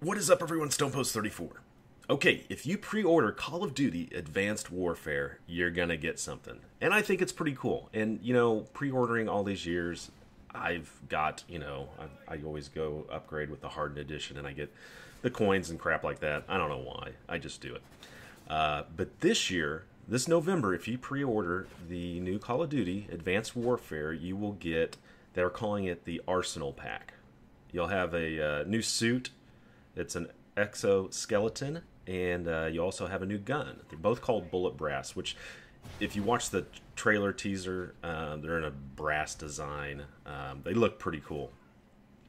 What is up, everyone? StonePost34. Okay, if you pre-order Call of Duty Advanced Warfare, you're gonna get something. And I think it's pretty cool. And, you know, pre-ordering all these years, I've got, I always go upgrade with the Hardened Edition, and I get the coins and crap like that. I don't know why. I just do it. But this year, this November, if you pre-order the new Call of Duty Advanced Warfare, you will get, they're calling it the Arsenal Pack. You'll have a new suit. It's an EXOSKELETON, and you also have a new gun. They're both called Bullet Brass, which, if you watch the trailer teaser, they're in a brass design. They look pretty cool,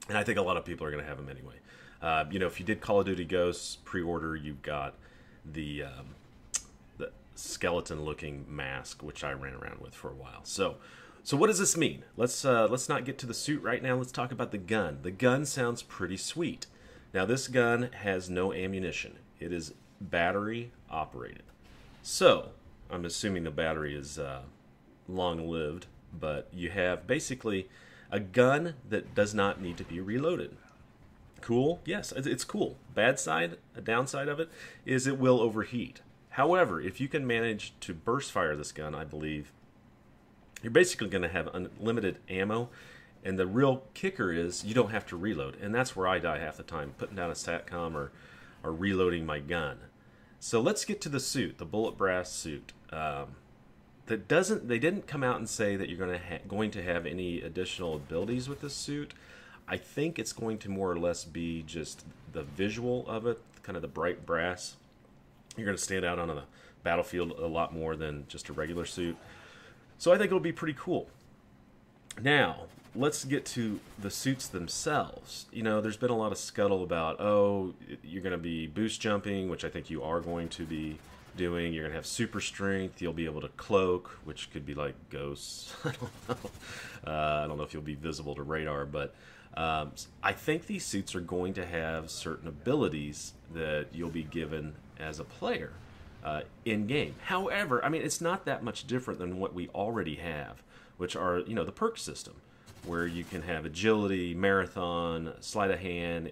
and I think a lot of people are going to have them anyway. If you did Call of Duty Ghosts pre-order, you've got the skeleton-looking mask, which I ran around with for a while. So what does this mean? Let's not get to the suit right now. Let's talk about the gun. The gun sounds pretty sweet. Now, this gun has no ammunition. It is battery operated. So, I'm assuming the battery is long-lived, but you have basically a gun that does not need to be reloaded. Cool? Yes, it's cool. Bad side, a downside of it, is it will overheat. However, if you can manage to burst fire this gun, I believe, you're basically going to have unlimited ammo. And the real kicker is you don't have to reload. And that's where I die half the time, putting down a SATCOM or reloading my gun. So let's get to the suit, the Bullet Brass suit. They didn't come out and say that you're going to have any additional abilities with this suit. I think it's going to more or less be just the visual of it, kind of the bright brass. You're going to stand out on the battlefield a lot more than just a regular suit. So I think it'll be pretty cool. Now, let's get to the suits themselves. There's been a lot of scuttle about, you're going to be boost jumping, which I think you are going to be doing. You're going to have super strength. You'll be able to cloak, which could be like ghosts. I don't know. I don't know if you'll be visible to radar, but I think these suits are going to have certain abilities that you'll be given as a player in-game. However, it's not that much different than what we already have, which are, the perk system, where you can have agility, marathon, sleight of hand.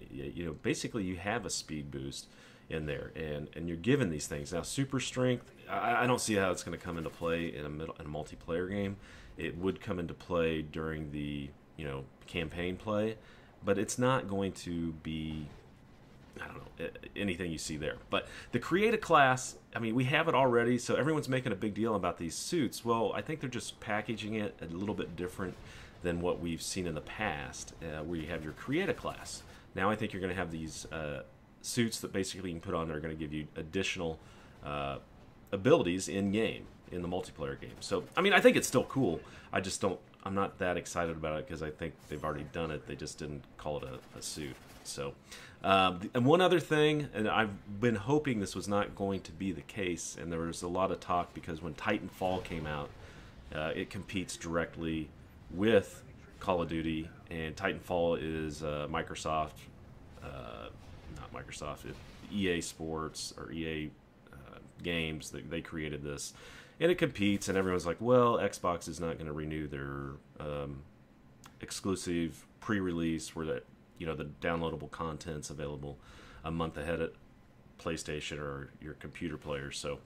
Basically you have a speed boost in there, and you're given these things. Now, super strength, I don't see how it's going to come into play in a multiplayer game. It would come into play during the campaign play, but it's not going to be, I don't know, anything you see there. But the create a class, we have it already, so everyone's making a big deal about these suits. Well, I think they're just packaging it a little bit different than what we've seen in the past, where you have your create a class. Now I think you're going to have these suits that basically you can put on that are going to give you additional abilities in-game, in the multiplayer game. So, I think it's still cool. I'm not that excited about it because I think they've already done it. They just didn't call it a suit. So, and one other thing, and I've been hoping this was not going to be the case, and there was a lot of talk because when Titanfall came out, it competes directly with Call of Duty, and Titanfall is Microsoft, not Microsoft, EA Sports or EA Games. They created this, and it competes, and everyone's like, well, Xbox is not going to renew their exclusive pre-release where that the downloadable content's available a month ahead at PlayStation or your computer players. So,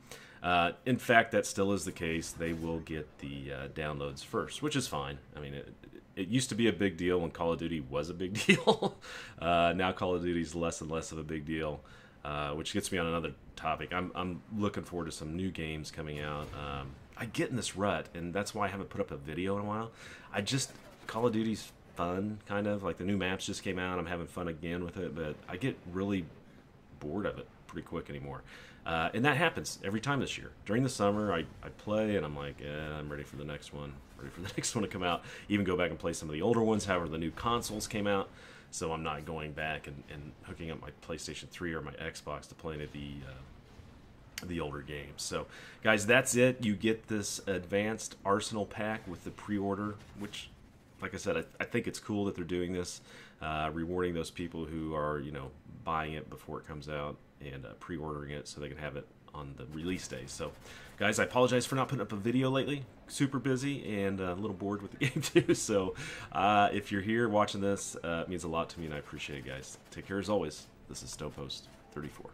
in fact, that still is the case. They will get the downloads first, which is fine. It used to be a big deal when Call of Duty was a big deal. Now Call of Duty is less and less of a big deal, which gets me on another topic. I'm looking forward to some new games coming out. I get in this rut, and that's why I haven't put up a video in a while. Call of Duty's fun, kind of. Like, the new maps just came out. I'm having fun again with it, but I get really bored of it pretty quick anymore. And that happens every time this year. During the summer, I play, and I'm like, I'm ready for the next one. Ready for the next one to come out. Even go back and play some of the older ones. However, the new consoles came out, so I'm not going back and hooking up my PlayStation 3 or my Xbox to play any of the older games. So, guys, that's it. You get this advanced Arsenal pack with the pre-order, which, like I said, I think it's cool that they're doing this, rewarding those people who are, buying it before it comes out and pre-ordering it so they can have it on the release day. So, guys, I apologize for not putting up a video lately. Super busy and a little bored with the game too. So, if you're here watching this, it means a lot to me, and I appreciate it, guys. Take care as always. This is Stovehost 34.